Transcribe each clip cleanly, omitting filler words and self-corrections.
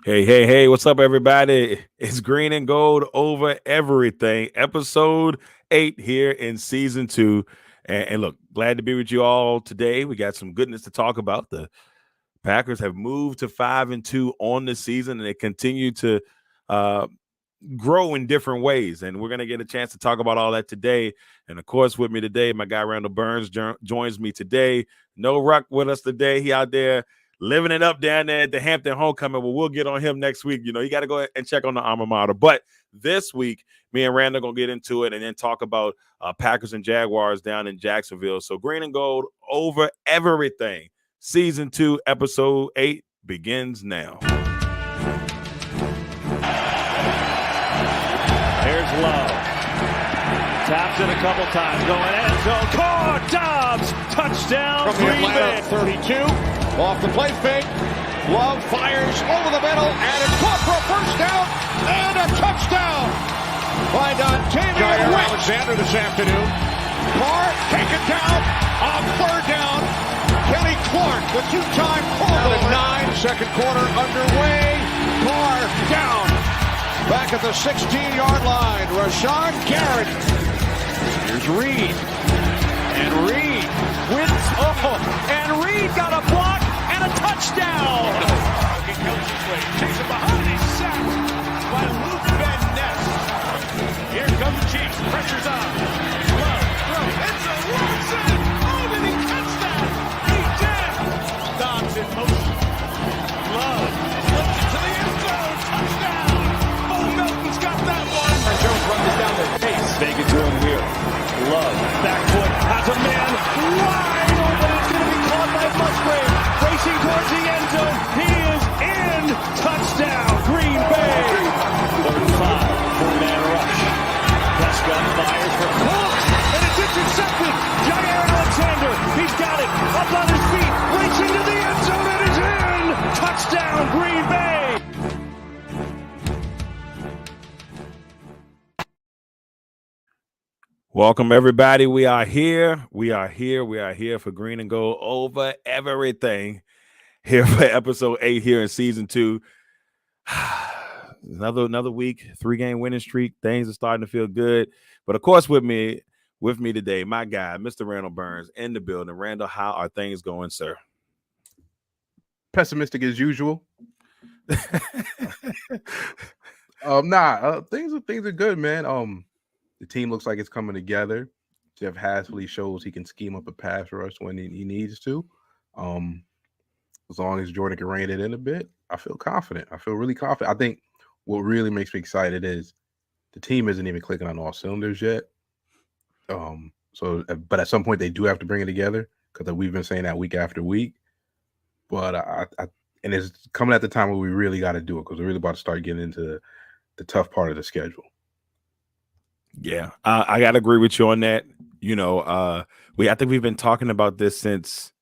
Hey, what's up, everybody? It's Green and Gold Over Everything, episode 8 here in season 2. And look, glad to be with you all today. We got some goodness to talk about. The Packers have moved to 5-2 on the season, and they continue to uh, grow in different ways. And we're going to get a chance to talk about all that today. And of course, with me today, my guy Randall Burns joins me today. No Ruck with us today. He out there living it up down there at the Hampton Homecoming. Well, we'll get on him next week. You know, you got to go and check on the alma mater. But this week, me and Randall going to get into it and then talk about Packers and Jaguars down in Jacksonville. So Green and Gold Over Everything. Season 2, episode 8 begins now. Here's Love. Taps it a couple times. Going end zone. Caught. Dobbs. Touchdown. From the Atlanta 32. Off the play fake. Love fires over the middle. And it's caught for a first down. And a touchdown by Dontavian Alexander this afternoon. Carr taken down on third down. Kenny Clark, the two-time Pro Bowler. 9, second quarter underway. Carr down. Back at the 16-yard line, Rashawn Garrett. Here's Reed. And Reed wins. And Reed got a block and a touchdown. He goes his way. Takes it behind. He's sacked by Luke Van Ness. Here comes the Chiefs. Pressure's on. Love. Throw. It's a Wilson. Oh, did he catch that? He did. Dobbs in motion. Love. Looks to the end zone. Touchdown. Melton's got that one. Jones runs down the face. Fake it to him here. Love. Back foot. Has a man wide open. It's going to be caught by Musgrave. Racing towards the end zone. He is in. Touchdown. Green Bay. 35. Four-man rush. Prescott fires for Cooks. And it's intercepted. Jair Alexander. He's got it. Up on his feet. Racing to the end zone. It is in. Touchdown. Green Bay. Welcome, everybody. We are here for Green and Gold Over Everything. Here for episode 8 here in season 2. Another week, 3-game winning streak. Things are starting to feel good. But of course, with me today, my guy, Mr. Randall Burns, in the building. Randall, how are things going, sir? Pessimistic as usual. Things are good, man. The team looks like it's coming together. Jeff Hasley shows he can scheme up a pass rush when he needs to. As long as Jordan can rein it in a bit, I feel confident. I feel really confident. I think what really makes me excited is the team isn't even clicking on all cylinders yet. But at some point they do have to bring it together because we've been saying that week after week. But and it's coming at the time where we really got to do it because we're really about to start getting into the tough part of the schedule. Yeah, I got to agree with you on that. You know, I think we've been talking about this since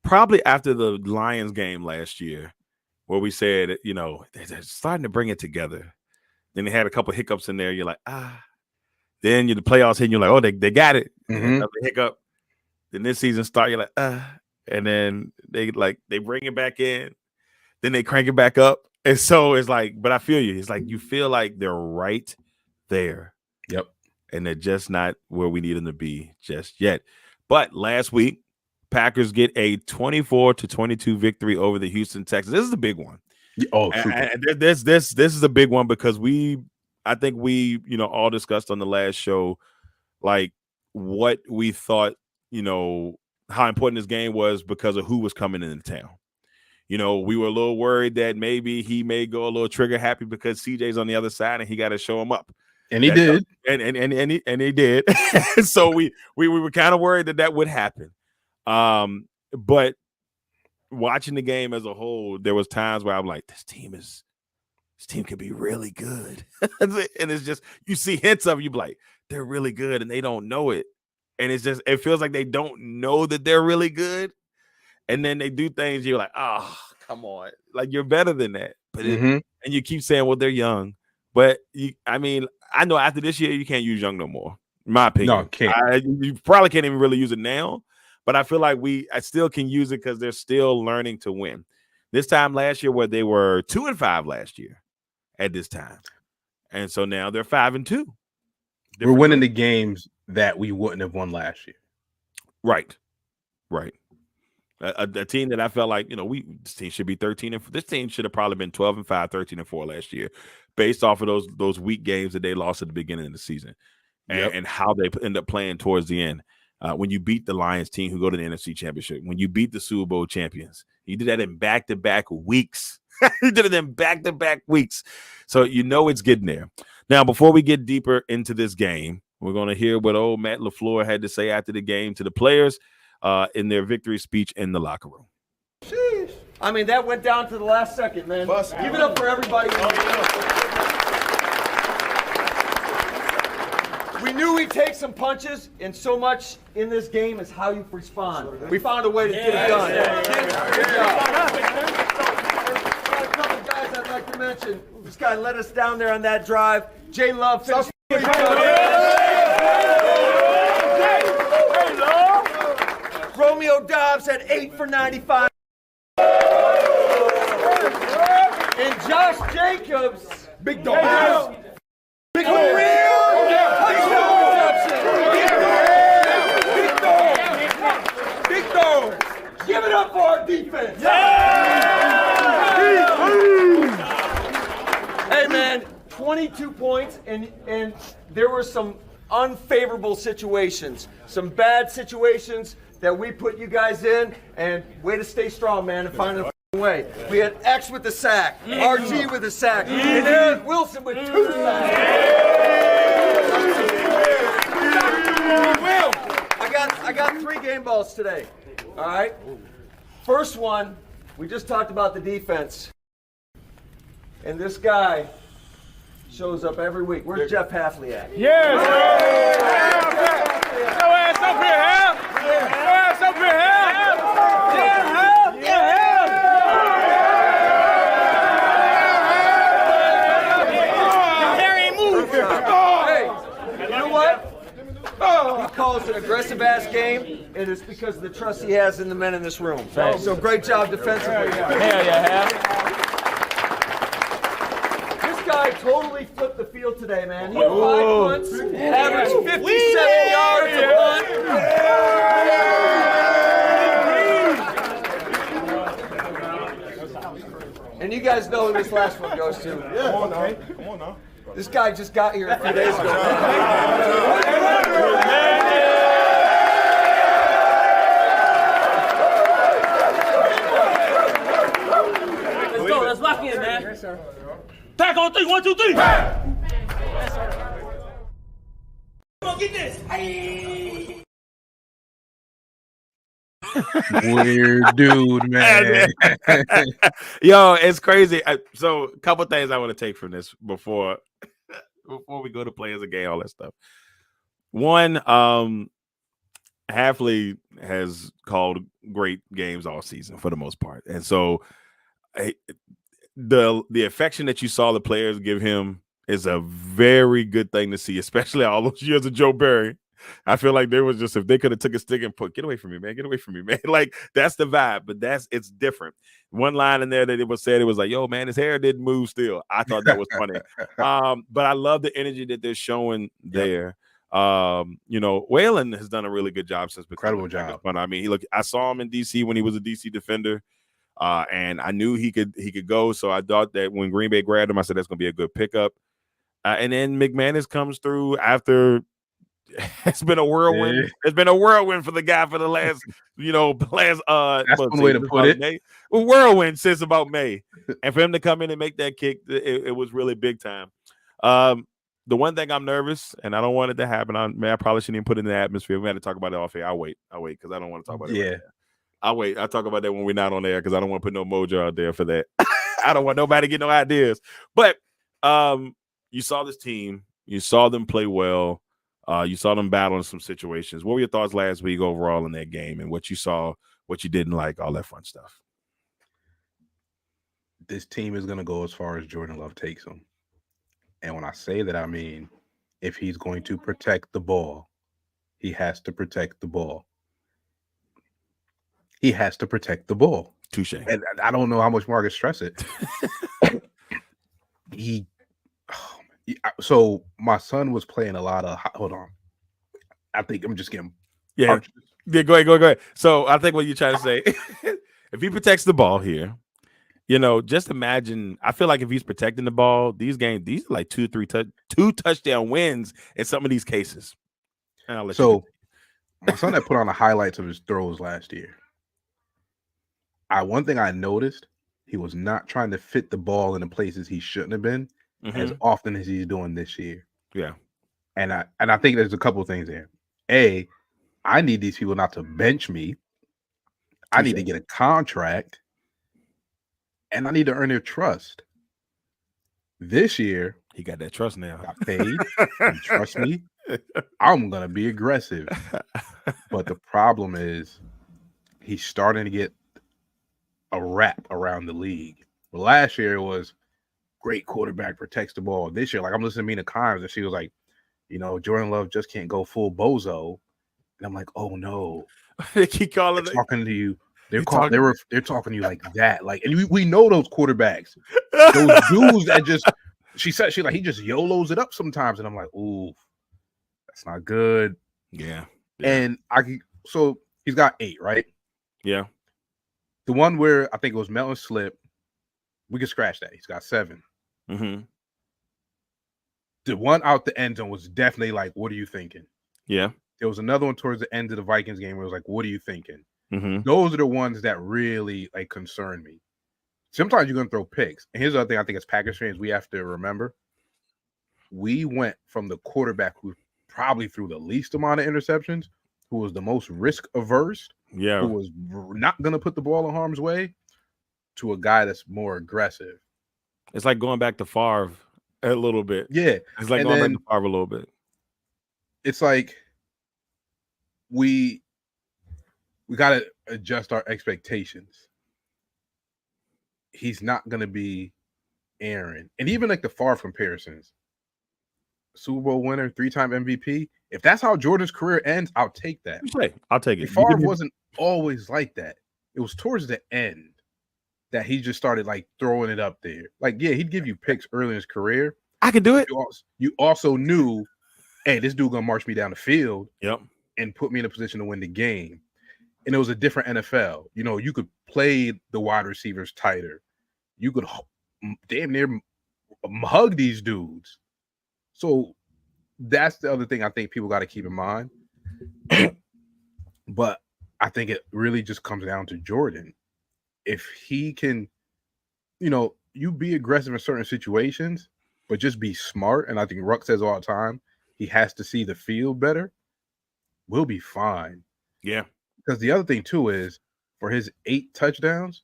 probably after the Lions game last year, where we said, you know, they're starting to bring it together. Then they had a couple hiccups in there. You're like, Then the playoffs hit, and you're like, oh, they got it. Mm-hmm. Another hiccup. Then this season start, you're like, and then they bring it back in. Then they crank it back up. And so it's like, but I feel you. It's like you feel like they're right there. Yep. And they're just not where we need them to be just yet. But last week, Packers get a 24-22 victory over the Houston Texans. This is the big one. Oh, and this is a big one because I think we all discussed on the last show, like what we thought, how important this game was because of who was coming into town. We were a little worried that maybe he may go a little trigger happy because CJ's on the other side and he got to show him up. And he did. And he did. So we were kind of worried that would happen. But watching the game as a whole, there was times where I'm like, this team could be really good. And it's just, you see hints of it, you be like, they're really good and they don't know it. And it feels like they don't know that they're really good. And then they do things, you're like, oh, come on. Like, you're better than that. But and you keep saying, well, they're young. But, I know after this year, you can't use young no more, in my opinion. No, can't. You probably can't even really use it now. But I feel like I still can use it because they're still learning to win. this time last year where they were 2-5 last year at this time. And so now they're 5-2. We're winning the games that we wouldn't have won last year. Right. A team that I felt like, this team should be 13 and this team should have probably been 12-5, 13-4 last year, based off of those weak games that they lost at the beginning of the season, and how they end up playing towards the end. When you beat the Lions team who go to the NFC Championship, when you beat the Super Bowl champions, you did that in back-to-back weeks. You did it in back-to-back weeks, so it's getting there. Now, before we get deeper into this game, we're going to hear what old Matt LaFleur had to say after the game to the players in their victory speech in the locker room. Jeez. I mean, that went down to the last second, man. Give it up for everybody. We knew we'd take some punches, and so much in this game is how you respond. We found a way to get it done. Good job. A couple of guys I'd like to mention. This guy let us down there on that drive. Jay Love finished. Romeo Dobbs had 8 for 95. And Josh Jacobs, big dog. Big dog. Big dog. Give it up for our defense. Hey man, 22 points, and there were some unfavorable situations, some bad situations that we put you guys in, and way to stay strong, man, and find a way. We had X with the sack, RG with the sack, and Eric Wilson with 2 sacks. I got 3 game balls today. All right. First one, we just talked about the defense, and this guy shows up every week. Where's Jeff Halfley at? Yes! Go ass up here, Hal! Go ass up here, Hal! Yeah, Hal! Yeah, Hal! Harry, move! Hey, you know what? He calls an aggressive-ass game, and it's because of the trust he has in the men in this room. So great job defensively. Hell yeah, Hal! Guy totally flipped the field today, man. He had 5 punts, averaged 57 yards a punt. And you guys know who this last one goes to. Yeah. Come on now. This guy just got here a few days ago. Let's go. Let's lock in, man. Yes, sir. Tack on 3, 1, 2, 3. Come on, get this. Hey. Weird dude, man. Yo, it's crazy. So a couple things I want to take from this before we go to play as a game, all that stuff. One, Halfley has called great games all season for the most part. And so the affection that you saw the players give him is a very good thing to see, especially all those years of Joe Barry. I feel like there was just, if they could have took a stick and get away from me, man, like that's the vibe, but it's different. One line in there that it was said, it was like, yo, man, his hair didn't move still. I thought that was funny. But I love the energy that they're showing there. Waylon has done a really good job since. Incredible job. I mean, I saw him in DC when he was a DC defender. And I knew he could go. So I thought that when Green Bay grabbed him, I said, that's going to be a good pickup. And then McManus comes through after it's been a whirlwind. Yeah. It's been a whirlwind for the guy for the last, that's one way to put it. May. Whirlwind since about May. And for him to come in and make that kick, it was really big time. The one thing I'm nervous, and I don't want it to happen. I probably shouldn't even put it in the atmosphere. We had to talk about it off air. I'll wait because I don't want to talk about it. Yeah. Right now. I'll wait. I'll talk about that when we're not on air because I don't want to put no mojo out there for that. I don't want nobody to get no ideas. But you saw this team. You saw them play well. You saw them battle in some situations. What were your thoughts last week overall in that game and what you saw, what you didn't like, all that fun stuff? This team is going to go as far as Jordan Love takes them. And when I say that, I mean, if he's going to protect the ball, he has to protect the ball. He has to protect the ball. Touche. And I don't know how much more I can stress it. So my son was playing a lot of. Hold on, I think I'm just getting. Yeah, go ahead. So I think what you're trying to say, if he protects the ball here, just imagine. I feel like if he's protecting the ball, these are like 2 touchdown wins in some of these cases. And I'll let you. My son had put on the highlights of his throws last year. One thing I noticed, he was not trying to fit the ball in the places he shouldn't have been as often as he's doing this year. Yeah. And I think there's a couple of things there. A, I need these people not to bench me. I need to get a contract. And I need to earn their trust. This year, he got that trust now. Got paid. And trust me, I'm going to be aggressive. But the problem is he's starting to get a rap around the league. Last year it was great quarterback, protects the ball. This year, like I'm listening to Mina Kimes, and she was like, Jordan Love just can't go full bozo. And I'm like, oh no. They keep calling They're talking to you. They're talking to you like that. Like, and we know those quarterbacks. Those dudes that just he just YOLOs it up sometimes. And I'm like, ooh, that's not good. Yeah. And so he's got 8, right? Yeah. The one where I think it was Melton slip, we could scratch that. He's got 7. Mm-hmm. The one out the end zone was definitely like, what are you thinking? Yeah. There was another one towards the end of the Vikings game where it was like, what are you thinking? Mm-hmm. Those are the ones that really like concern me. Sometimes you're going to throw picks. And here's the other thing I think as Packers fans, we have to remember. We went from the quarterback who probably threw the least amount of interceptions, who was the most risk averse, who was not going to put the ball in harm's way, to a guy that's more aggressive. It's like going back to Favre a little bit. Yeah. It's like going back to Favre a little bit. It's like we got to adjust our expectations. He's not going to be Aaron. And even like the Favre comparisons, Super Bowl winner, 3-time MVP. If that's how Jordan's career ends, I'll take that. I'll take it. Favre wasn't always like that. It was towards the end that he just started like throwing it up there. Like, yeah, he'd give you picks early in his career. I could do it. You also knew, hey, this dude gonna march me down the field. Yep. And put me in a position to win the game. And it was a different NFL. You could play the wide receivers tighter. You could damn near hug these dudes. So that's the other thing I think people got to keep in mind. But I think it really just comes down to Jordan. If he can, you be aggressive in certain situations, but just be smart. And I think Ruck says all the time, he has to see the field better. We'll be fine. Yeah. Because the other thing too is for his 8 touchdowns,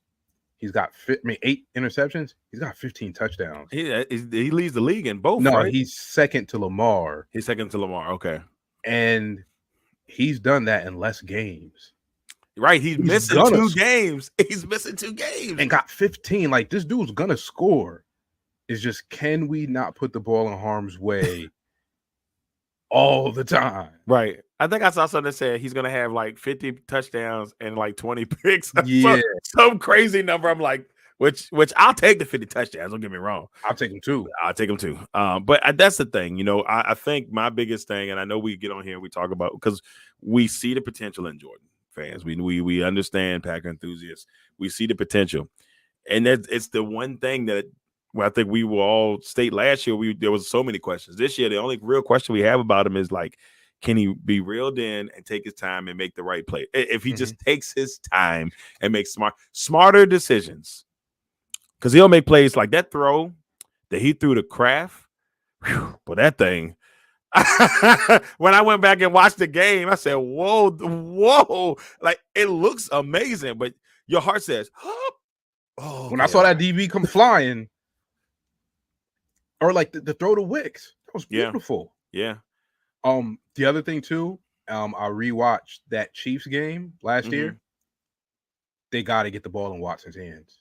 he's got 8 interceptions. He's got 15 touchdowns. He leads the league in both. No, right? He's second to Lamar. He's second to Lamar. Okay. And he's done that in less games. Right. He's missing 2 games. He's missing 2 games. And got 15. Like, this dude's going to score. It's just, can we not put the ball in harm's way all the time? Right. I think I saw something that said he's going to have like 50 touchdowns and like 20 picks. Yeah. Some crazy number. I'm like, which I'll take the 50 touchdowns. Don't get me wrong. I'll take them too. But that's the thing. I think my biggest thing, and I know we get on here and we talk about, because we see the potential in Jordan fans. We understand Packer enthusiasts. We see the potential. And it's the one thing that I think we will all state last year. There was so many questions. This year, the only real question we have about him is like, can he be reeled in and take his time and make the right play? If he just takes his time and makes smarter decisions, because he'll make plays like that throw that he threw to Kraft. But that thing, when I went back and watched the game, I said, whoa. Like, it looks amazing, but your heart says, oh. When I saw that DB come flying, or like the throw to Wicks, that was beautiful. Yeah. The other thing too, I rewatched that Chiefs game last year. They got to get the ball in Watson's hands.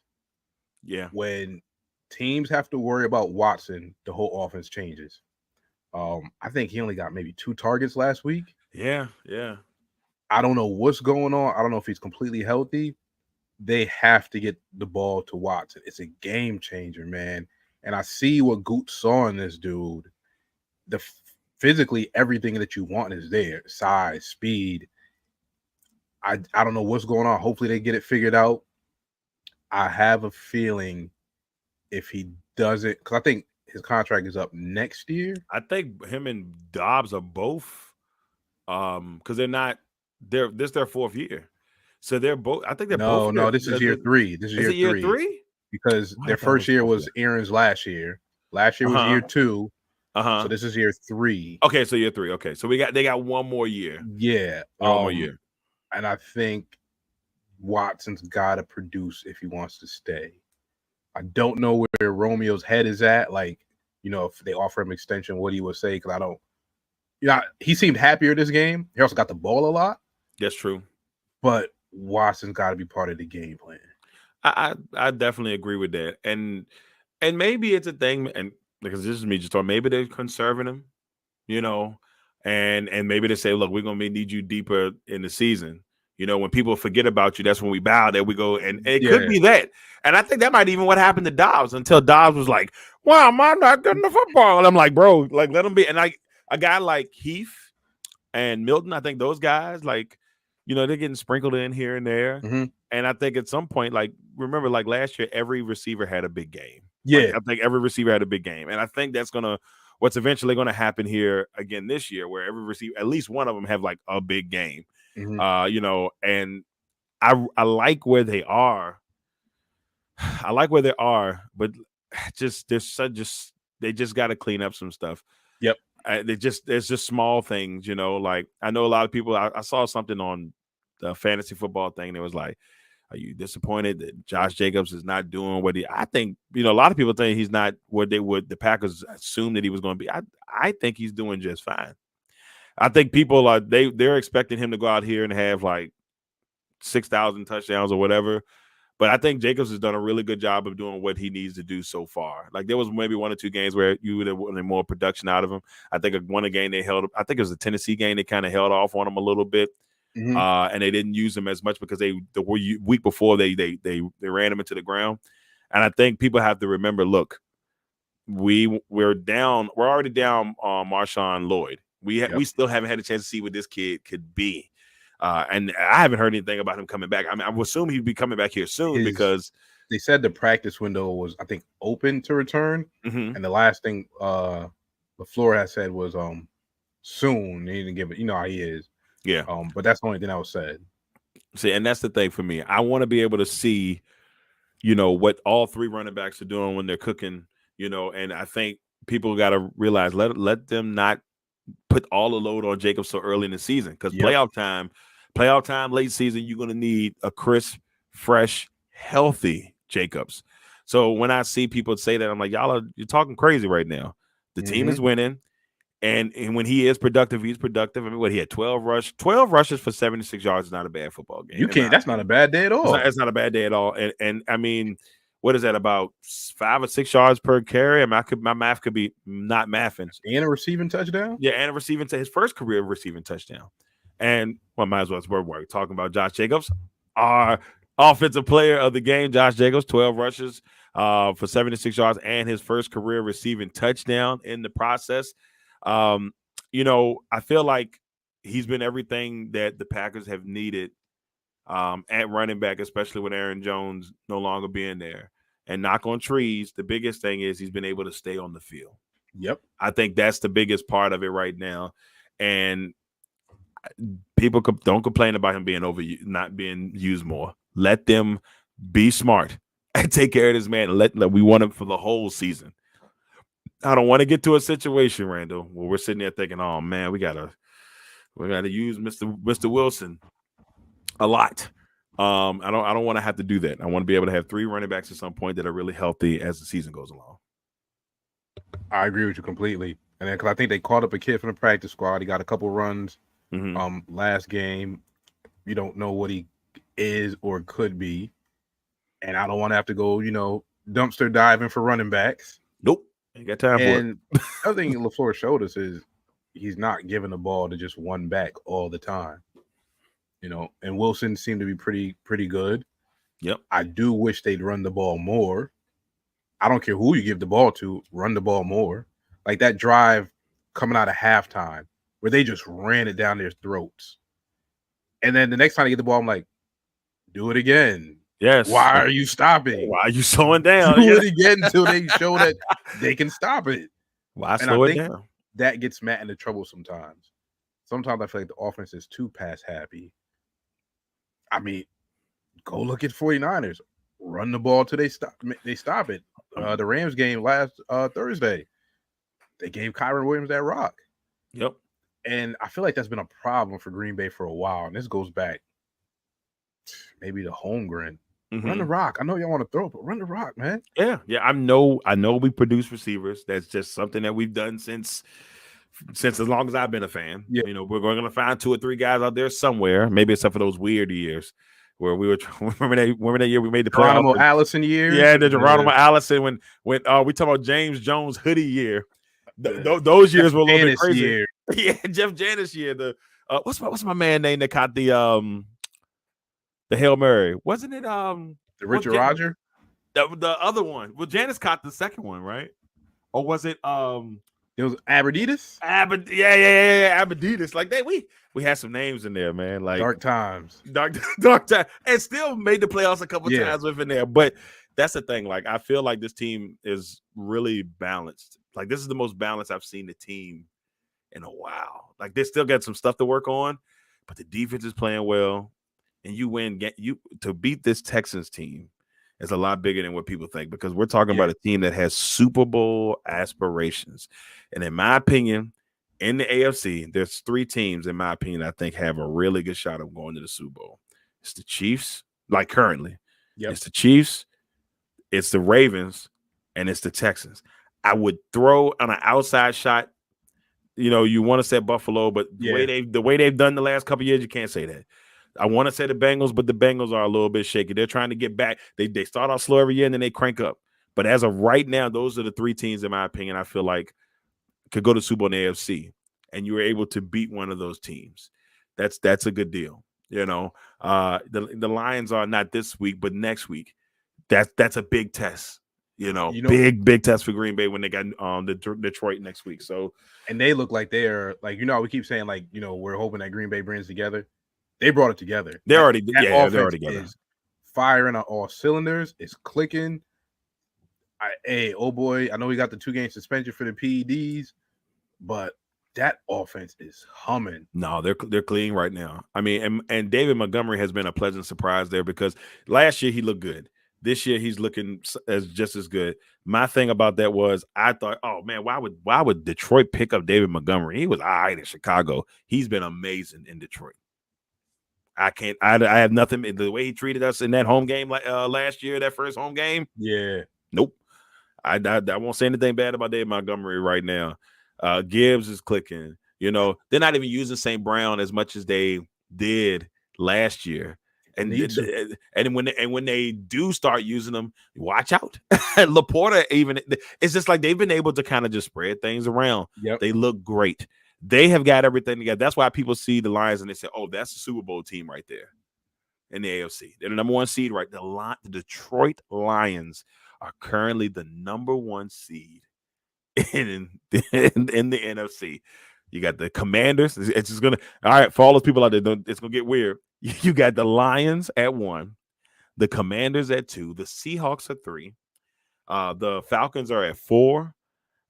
Yeah. When teams have to worry about Watson, the whole offense changes. I think he only got maybe 2 targets last week. Yeah. I don't know what's going on. I don't know if he's completely healthy, they have to get the ball to Watson. It's a game changer, man. And I see what Goot saw in this dude. Physically, everything that you want is there. Size, speed. I don't know what's going on. Hopefully they get it figured out. I have a feeling if he doesn't, because I think his contract is up next year. I think him and Dobbs are both, because this is their 4th year. So they're both, I think they're both. No, this is year 3. This is year 3. Because their first year was Aaron's last year. Last year was year 2. So this is year 3. Okay, so year 3. Okay, so they got one more year. Yeah. One more year. And I think Watson's got to produce if he wants to stay. I don't know where Romeo's head is at. Like, if they offer him extension, what he would say. Because I don't. He seemed happier this game. He also got the ball a lot. That's true. But Watson's got to be part of the game plan. I definitely agree with that. And maybe it's a thing, and because this is me just talking, maybe they're conserving him, and maybe they say, look, we're gonna need you deeper in the season. When people forget about you, that's when we bow. There we go, and it could be that. And I think that might even what happened to Dobbs until Dobbs was like, "Why am I not good in the football?" And I'm like, bro, like let him be. And a guy like Heath and Milton, I think those guys, like, they're getting sprinkled in here and there. Mm-hmm. And I think at some point, like, remember, like last year, every receiver had a big game. Yeah, like, I think every receiver had a big game, and I think that's what's eventually gonna happen here again this year, where every receiver, at least one of them, have like a big game. Mm-hmm. And I like where they are. I like where they are, but they just got to clean up some stuff. Yep. There's just small things, like I know a lot of people. I saw something on the fantasy football thing. That was like, are you disappointed that Josh Jacobs is not doing what I think, a lot of people think he's not what the Packers assumed that he was going to be. I think he's doing just fine. I think people they're expecting him to go out here and have like 6,000 touchdowns or whatever. But I think Jacobs has done a really good job of doing what he needs to do so far. Like there was maybe 1 or 2 games where you would have wanted more production out of him. I think a game they held. I think it was the Tennessee game. They kind of held off on him a little bit, and they didn't use him as much because the week before they ran him into the ground. And I think people have to remember, look, we're down. We're already down Marshawn Lloyd. We still haven't had a chance to see what this kid could be. And I haven't heard anything about him coming back. I mean, I would assume he'd be coming back here soon because they said the practice window was, I think, open to return. Mm-hmm. And the last thing LaFleur had said was soon. He didn't give it. You know how he is. Yeah. But that's the only thing that was said. See, and that's the thing for me. I want to be able to see, what all 3 running backs are doing when they're cooking. And I think people got to realize let them not put all the load on Jacobs so early in the season because playoff time, late season, you're going to need a crisp, fresh, healthy Jacobs. So when I see people say that, I'm like, you're talking crazy right now. The team is winning, and when he is productive, he's productive. I mean, he had 12 rushes for 76 yards is not a bad football game. That's not a bad day at all. It's not a bad day at all. And I mean, what is that, about 5 or 6 yards per carry? I mean, my math could be not mathing. And a receiving touchdown? Yeah, and a receiving his first career receiving touchdown. And might as well we're talking about Josh Jacobs, our offensive player of the game. Josh Jacobs, 12 rushes for 76 yards and his first career receiving touchdown in the process. I feel like he's been everything that the Packers have needed at running back, especially with Aaron Jones no longer being there. And knock on trees, the biggest thing is he's been able to stay on the field. Yep. I think that's the biggest part of it right now. And people don't complain about him being not being used more. Let them be smart and take care of this man. We want him for the whole season. I don't want to get to a situation, Randall, where we're sitting there thinking, "Oh man, we gotta use Mr. Wilson a lot." I don't want to have to do that. I want to be able to have 3 running backs at some point that are really healthy as the season goes along. I agree with you completely. And then because I think they called up a kid from the practice squad. He got a couple runs last game. You don't know what he is or could be. And I don't want to have to go, dumpster diving for running backs. Nope. Ain't got time for it. And the other thing LaFleur showed us is he's not giving the ball to just one back all the time. And Wilson seemed to be pretty good. Yep. I do wish they'd run the ball more. I don't care who you give the ball to, run the ball more. Like that drive coming out of halftime where they just ran it down their throats. And then the next time they get the ball, I'm like, do it again. Yes. Why are you stopping? Why are you slowing down? Do it again until they show that they can stop it. Why And slow I it think down? that gets Matt into trouble sometimes. Sometimes I feel like the offense is too pass happy. I mean, go look at 49ers. Run the ball till they stop it. The Rams game last Thursday, they gave Kyron Williams that rock. Yep. And I feel like that's been a problem for Green Bay for a while. And this goes back maybe to Holmgren. Run the rock. I know y'all want to throw, but run the rock, man. Yeah. I know we produce receivers. That's just something that we've done since as long as I've been a fan. Yeah. You know, we're going to find 2 or 3 guys out there somewhere, maybe except for those weird years where we were remember that year we made the playoffs. Geronimo Allison year. Yeah, the Geronimo Allison when we talk about James Jones hoodie year. Those years were a little bit crazy. Year. Yeah, Jeff Janis year. The what's my man name that caught the Hail Mary? Wasn't it the Richard Rodger? The other one. Well, Janis caught the second one, right? Or was it It was Aberdeenis? Yeah, Aberdeenis. Like we had some names in there, man. Like Dark times. Dark time. And still made the playoffs a couple times within there. But that's the thing. Like, I feel like this team is really balanced. Like, this is the most balanced I've seen the team in a while. Like, they still got some stuff to work on, but the defense is playing well. And to beat this Texans team is a lot bigger than what people think, because we're talking about a team that has Super Bowl aspirations. And in my opinion, in the AFC, there's 3 teams, in my opinion, I think have a really good shot of going to the Super Bowl. It's the Chiefs, like currently. Yep. It's the Chiefs, it's the Ravens, and it's the Texans. I would throw on an outside shot. You know, you want to say Buffalo, but the way they've done the last couple of years, you can't say that. I want to say the Bengals, but the Bengals are a little bit shaky. They're trying to get back. They start off slow every year, and then they crank up. But as of right now, those are the 3 teams, in my opinion, I feel like could go to Super Bowl in the AFC, and you were able to beat one of those teams. That's a good deal. You know, the Lions are not this week, but next week. That's a big test. You know, big test for Green Bay when they got Detroit next week. So, and they look like they're like, we keep saying like, we're hoping that Green Bay brings together. They brought it together. They're already together. Is firing on all cylinders. It's clicking. Oh boy, I know we got the 2-game suspension for the PEDs, but that offense is humming. No, they're clean right now. I mean, and David Montgomery has been a pleasant surprise there, because last year he looked good. This year he's looking just as good. My thing about that was I thought, oh man, why would Detroit pick up David Montgomery? He was all right in Chicago. He's been amazing in Detroit. I have nothing. The way he treated us in that home game last year, that first home game. Yeah. Nope. I won't say anything bad about Dave Montgomery right now. Gibbs is clicking. You know, they're not even using St. Brown as much as they did last year. And when they do start using them, watch out. Laporta, even, it's just like they've been able to kind of just spread things around. Yep. They look great. They have got everything together. That's why people see the Lions and they say, oh, that's the Super Bowl team right there in the AFC. They're the number 1 seed, right? The Detroit Lions are currently the number 1 seed in the NFC. You got the Commanders. It's just going to – all right, for all those people out there, it's going to get weird. You got the Lions at 1, the Commanders at 2, the Seahawks at 3, the Falcons are at 4,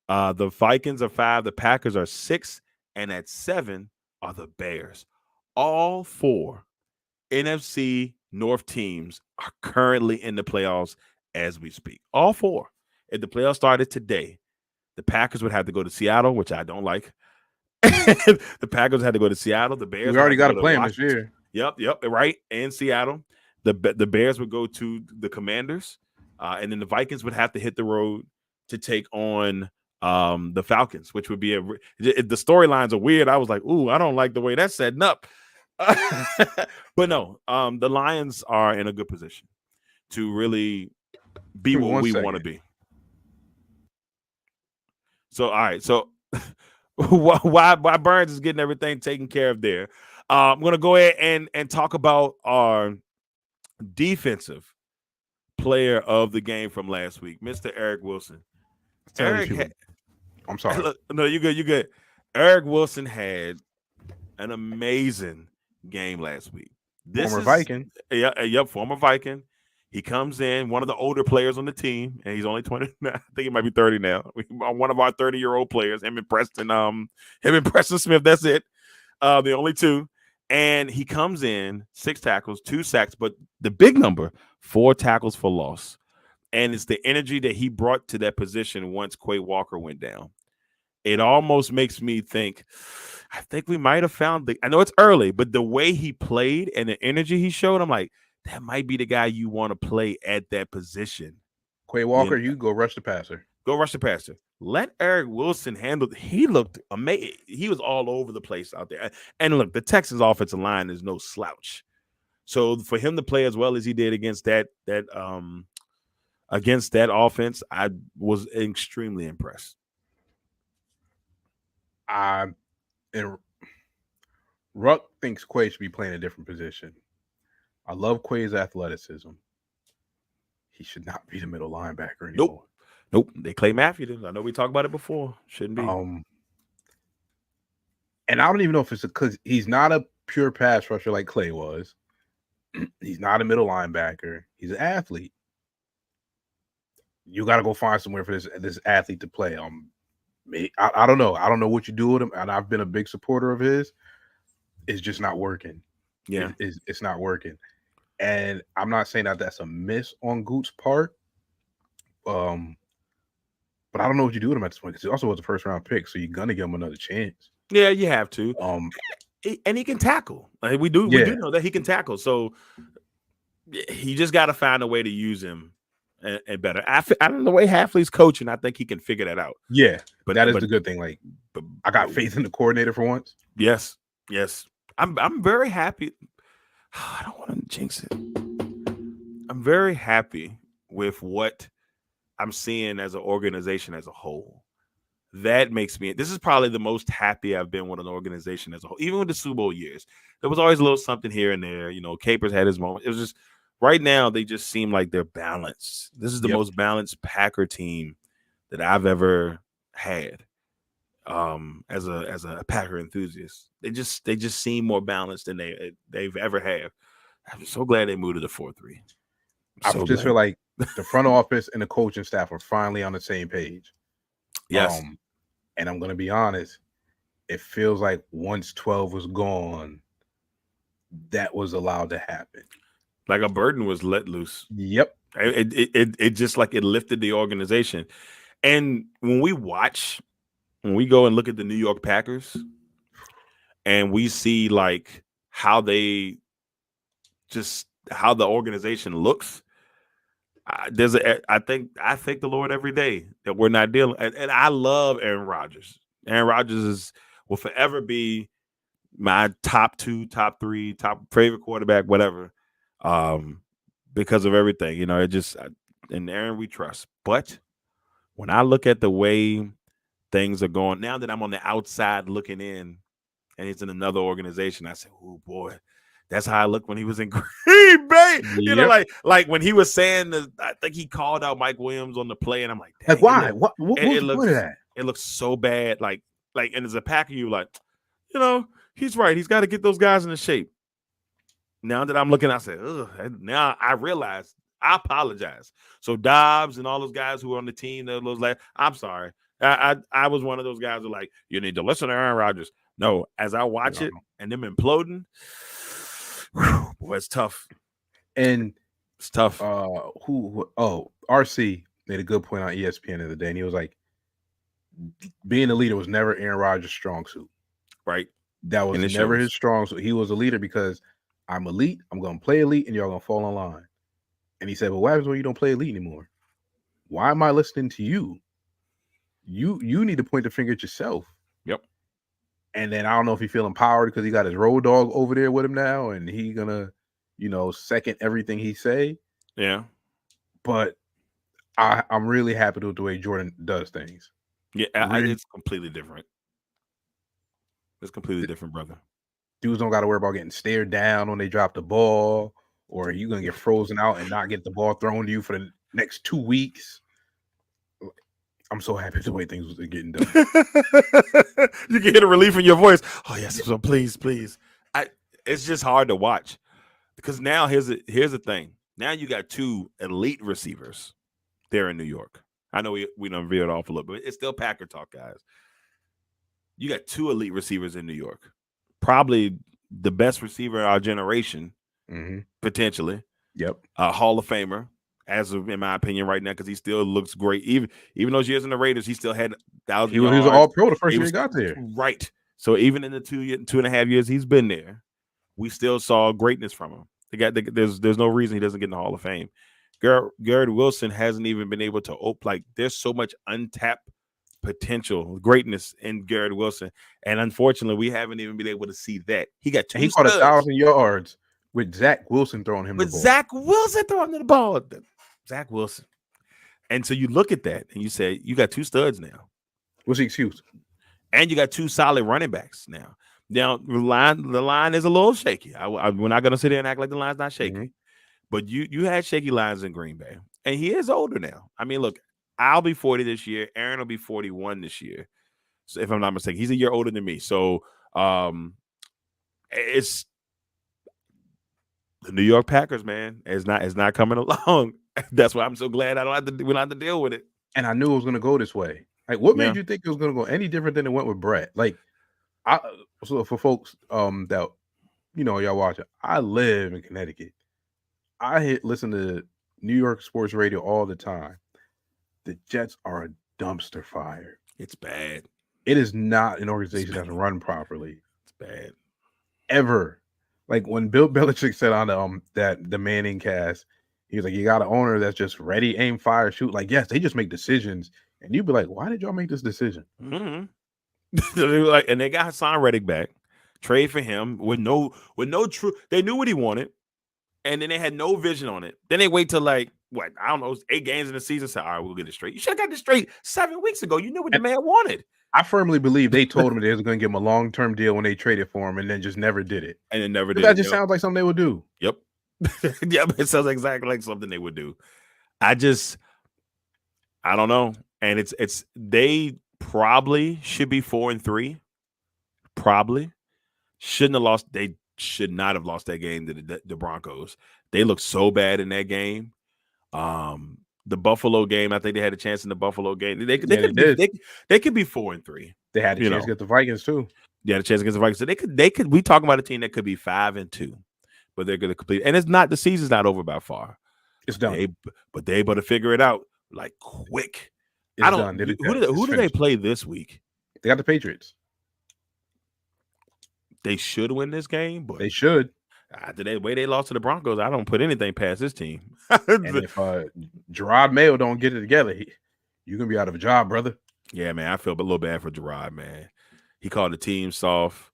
the Vikings are 5, the Packers are 6, and at 7 are the Bears. All 4 NFC North teams are currently in the playoffs as we speak. All 4. If the playoffs started today, the Packers would have to go to Seattle, which I don't like. The Packers had to go to Seattle. The Bears. We already got to play them this year. Yep, right. In Seattle, the Bears would go to the Commanders, and then the Vikings would have to hit the road to take on the Falcons, which would be the storylines are weird. I was like, ooh, I don't like the way that's setting up. But no, the Lions are in a good position to really be what we want to be. So, all right. So why Burns is getting everything taken care of there. I'm going to go ahead and talk about our defensive player of the game from last week, Mr. Eric Wilson. I'm sorry. Look, no, you good. You good. Eric Wilson had an amazing game last week. Former Viking. Yep, former Viking. He comes in, one of the older players on the team, and he's only 20. I think he might be 30 now. One of our 30-year-old players, him and Preston Smith. That's it. The only two. And he comes in, 6 tackles, 2 sacks, but the big number, 4 tackles for loss. And it's the energy that he brought to that position once Quay Walker went down. It almost makes me think, I think we might have found I know it's early, but the way he played and the energy he showed, I'm like, that might be the guy you want to play at that position. Quay Walker, you go rush the passer. Go rush the passer. Let Eric Wilson handle. He looked amazing. He was all over the place out there. And look, the Texans offensive line is no slouch. So for him to play as well as he did against that offense, I was extremely impressed. And Ruck thinks Quay should be playing a different position. I love Quay's athleticism. He should not be the middle linebacker anymore. Nope. They Clay Matthews. I know we talked about it before. Shouldn't be. And I don't even know if it's because he's not a pure pass rusher like Clay was. He's not a middle linebacker. He's an athlete. You got to go find somewhere for this athlete to play. I don't know. I don't know what you do with him, and I've been a big supporter of his. It's just not working. Yeah, it's not working. And I'm not saying that that's a miss on Goot's part. But I don't know what you do with him at this point because he also was a first-round pick, so you're gonna give him another chance. Yeah, you have to. And he can tackle. Like we do know that he can tackle. So he just got to find a way to use him and better. I don't know the way Hafley's coaching. I think he can figure that out. Yeah, but that is the good thing. Like, I got faith in the coordinator for once. Yes. I'm very happy. I don't want to jinx it. I'm very happy with what I'm seeing as an organization as a whole. That makes me. This is probably the most happy I've been with an organization as a whole. Even with the Super Bowl years, there was always a little something here and there. You know, Capers had his moment. It was just right now they just seem like they're balanced. This is the most balanced Packer team that I've ever had. As a Packer enthusiast, they just seem more balanced than they've ever had. I'm so glad they moved to the 4-3. I just feel like the front office and the coaching staff are finally on the same page. Yes. And I'm going to be honest, it feels like once 12 was gone, that was allowed to happen. Like a burden was let loose. Yep. It just like it lifted the organization. And when we go and look at the New York Packers and we see like how the organization looks, I thank the Lord every day that we're not dealing. And I love Aaron Rodgers. Aaron Rodgers will forever be my top 2, top 3, top favorite quarterback, whatever, because of everything. You know, and Aaron we trust. But when I look at the way things are going, now that I'm on the outside looking in and he's in another organization, I say, oh boy, that's how I looked when he was in Green Bay. You know, like when he was saying I think he called out Mike Williams on the play, and I'm like why? What looks that? It looks so bad. Like, and as a Packer, you like, you know, he's right. He's got to get those guys into shape. Now that I'm looking, I say, ugh. Now I realize I apologize. So Dobbs and all those guys who are on the team, I'm sorry. I was one of those guys who like, you need to listen to Aaron Rodgers. No, as I watch it and them imploding, boy, it's tough. And it's tough. RC made a good point on ESPN the other day, and he was like, being a leader was never Aaron Rodgers' strong suit. Right. That was never his strong suit. He was a leader because I'm elite, I'm going to play elite, and y'all going to fall in line. And he said, well, what happens when you don't play elite anymore? Why am I listening to you? You need to point the finger at yourself. Yep. And then I don't know if he feel empowered because he got his road dog over there with him now, and he gonna, second everything he say. Yeah. But I'm really happy with the way Jordan does things. Yeah, it's completely different. It's completely different, brother. Dudes don't got to worry about getting stared down when they drop the ball or you're gonna get frozen out and not get the ball thrown to you for the next 2 weeks. I'm so happy the way things are getting done. You can hear the relief in your voice. Oh yes, so please. It's just hard to watch because now here's the thing. Now you got 2 elite receivers there in New York. I know we done veered off a little bit. It's still Packer talk, guys. You got 2 elite receivers in New York. Probably the best receiver in our generation, potentially. Yep. Hall of Famer, as of, in my opinion, right now, because he still looks great. Even those years in the Raiders, he still had 1,000 He was yards. an all-pro the first year he got there. Right. So even in the 2.5 years he's been there, we still saw greatness from him. There's no reason he doesn't get in the Hall of Fame. Garrett Wilson hasn't even been able to there's so much untapped potential, greatness in Garrett Wilson, and unfortunately, we haven't even been able to see that. He got 2 He caught studs 1,000 yards with Zach Wilson throwing him the ball. Zach Wilson throwing the ball. Zach Wilson. And so you look at that and you say, you got 2 studs now. What's the excuse? And you got 2 solid running backs now. Now the line is a little shaky. We're not going to sit there and act like the line's not shaky. But you had shaky lines in Green Bay, and he is older now. I mean, look, I'll be 40 this year. Aaron will be 41 this year, so if I'm not mistaken. He's a year older than me. So it's the New York Packers, man. It's not coming along. That's why I'm so glad we don't have to deal with it. And I knew it was going to go this way. Like, what made you think it was going to go any different than it went with Brett? Like, so for folks that y'all watching, I live in Connecticut. I listen to New York sports radio all the time. The Jets are a dumpster fire. It's bad. It is not an organization that's run properly. It's bad. Ever. Like when Bill Belichick said on the Manning cast, he was like, you got an owner that's just ready, aim, fire, shoot. Like, yes, they just make decisions. And you'd be like, why did y'all make this decision? And they got Hassan Reddick back, trade for him with no true. They knew what he wanted. And then they had no vision on it. Then they wait till 8 games in the season. Say, all right, we'll get it straight. You should have got this straight 7 weeks ago. You knew what the man wanted. I firmly believe they told him they was going to give him a long-term deal when they traded for him, and then just never did it. And it never did. That just sounds like something they would do. Yep. Yep. It sounds exactly like something they would do. I don't know. And they probably should be 4-3. Probably shouldn't have lost. They should not have lost that game to the Broncos. They looked so bad in that game. The Buffalo game, I think they had a chance in the Buffalo game. They could be 4-3. They had a chance against the Vikings too. They had a chance against the Vikings. So they could. We talking about a team that could be 5-2, but they're going to complete. And the season's not over by far. It's done. But they able to figure it out like quick. It's done. Who do they play this week? They got the Patriots. They should win this game, but they should. The way they lost to the Broncos, I don't put anything past this team. And if Gerard Mayo don't get it together, you're gonna be out of a job, brother. Yeah, man, I feel a little bad for Gerard, man. He called the team soft,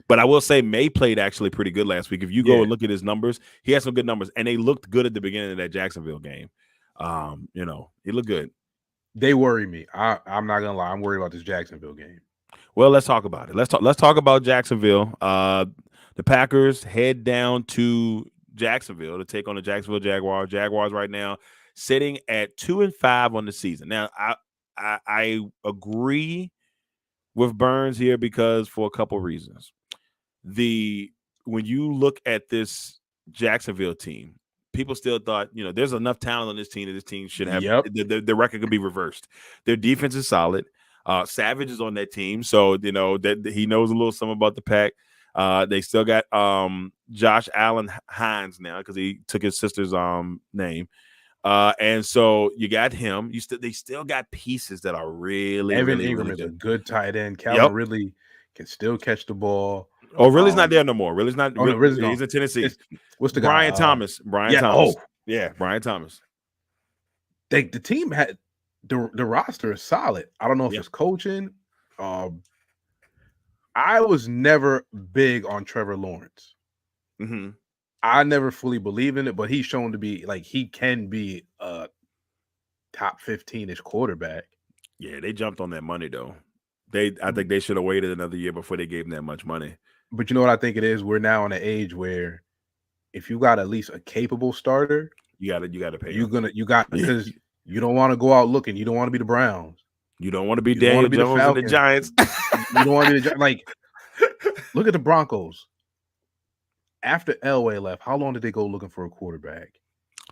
but I will say May played actually pretty good last week. If you go and look at his numbers, he had some good numbers, and they looked good at the beginning of that Jacksonville game. He looked good. They worry me. I'm not gonna lie. I'm worried about this Jacksonville game. Well, let's talk about it. Let's talk about Jacksonville. The Packers head down to Jacksonville to take on the Jacksonville Jaguars. Jaguars right now sitting at 2-5 on the season. Now, I agree with Burns here because for a couple reasons. When you look at this Jacksonville team, people still thought, there's enough talent on this team that this team should have the record could be reversed. Their defense is solid. Savage is on that team, so that he knows a little something about the Pack. They still got Josh Allen Hines now because he took his sister's name. And so you got him. They still got pieces that are really Evan really, Ingram really is good. a good tight end. Calvin Ridley can still catch the ball. Oh, Ridley's not there no more. Ridley's not. He's in Tennessee. What's the Brian guy? Thomas. Brian Thomas. Brian Thomas. The team had the roster is solid. I don't know if it's coaching. I was never big on Trevor Lawrence. Mm-hmm. I never fully believed in it, but he's shown to be he can be a top 15-ish quarterback. Yeah, they jumped on that money though. I think they should have waited another year before they gave him that much money. But you know what I think it is? We're now in an age where if you got at least a capable starter, you gotta pay. Because you don't want to go out looking. You don't want to be the Browns. You don't want to be You don't Daniel wanna be the Jones and the Falcons. Giants. You don't want to be like. Look at the Broncos. After Elway left, how long did they go looking for a quarterback?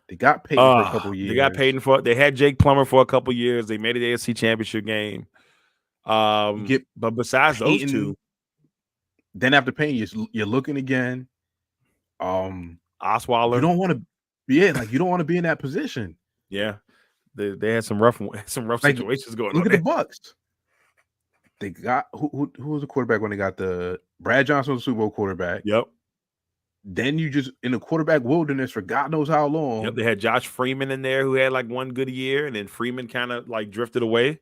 They got Peyton for a couple years. They got Peyton they had Jake Plummer for a couple years. They made it the AFC Championship game. But besides Peyton, those two, then after Peyton, you're looking again. Osweiler. You don't want to, you don't want to be in that position. Yeah, they had some rough situations going on. Look at the Bucks. They got who was the quarterback when they got the Brad Johnson was the Super Bowl quarterback. Yep. Then you just in the quarterback wilderness for God knows how long. Yep. They had Josh Freeman in there who had like one good year, and then Freeman kind of like drifted away.